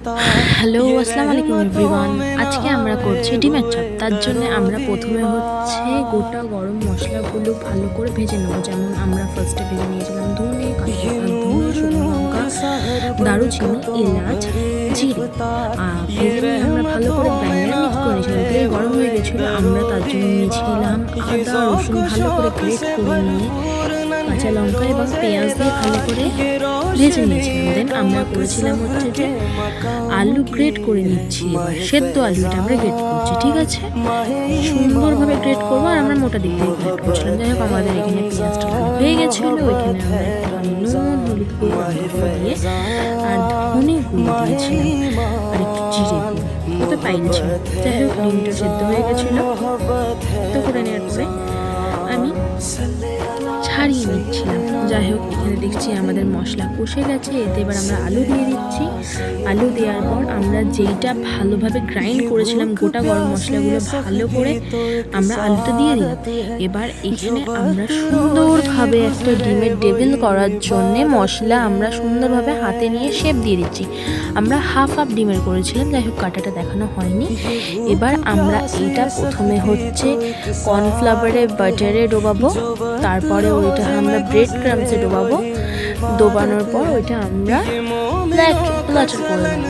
Hello, আসসালামু আলাইকুম everyone. আজকে আমরা করছি ডিমের চপ। তার জন্য আমরা প্রথমে গোটা গরম মশলাগুলো ভালো করে ভেজে নেব। যেমন আমরা ফার্স্টে ভেজে নিয়েছিলাম ধনে, কাঁচা ধনে, শুকনো লঙ্কা, দারুচিনি, এলাচ, জিরে। ভেজে নিয়ে আমরা ভালো করে গ্রাইন্ডারে মিক্স করে নিয়েছিলাম। তেল গরম হয়ে গেছিলো, আমরা তার জন্য নিয়েছিলাম আদা রসুন ভালো করে গ্রেট করে নিয়ে কাঁচা লঙ্কা এবং পেঁয়াজ দিয়ে ভালো করে ভেজে নিয়েছিলাম। দেন আমরা করেছিলাম যে আলু গ্রেট করে নিচ্ছি। এবার সেদ্ধ আলু এটা আমরা গ্রেট করছি, ঠিক আছে, সুন্দরভাবে গ্রেট করবো। আর আমরা মোটা দিক দিয়ে গ্রেট করছিলাম। যাই হোক, আমাদের এখানে পেঁয়াজটা হয়ে গেছিলো। ওইখানে আমরা একটু নুন, হলুদ গুঁড়ো দিয়ে আর ধনে গুঁড়ো দিয়েছিলাম আর একটু জিরে গুঁড়ো, তো পাইছিল। যাই হোক, ডিমটা সেদ্ধ হয়ে গেছিলো। তো করে নেওয়ার পরে আমি ছাড়িয়ে নিচ্ছিলাম। যাই হোক, এখানে দেখছি আমাদের মশলা কষে গেছে। এতে এবার আমরা আলু দিয়ে দিচ্ছি। আলু দেওয়ার পর আমরা যেইটা ভালোভাবে গ্রাইন্ড করেছিলাম গোটা গরম মশলাগুলো ভালো করে আমরা আলুটা দিয়ে দিলাম। এবার এখানে আমরা সুন্দরভাবে একটা ডিমের ডেভিল করার জন্যে মশলা আমরা সুন্দরভাবে হাতে নিয়ে শেপ দিয়ে দিচ্ছি। আমরা হাফ ডিমের করেছিলাম, যাই হোক কাটাটা দেখানো হয়নি। এবার আমরা এইটা প্রথমে কর্নফ্লাওয়ারে বাটারে ডোবাবো, তারপরে ওইটা আমরা ব্রেড ক্রামসে ডোবানোর পর ওইটা আমরা প্লাটার করে নেব।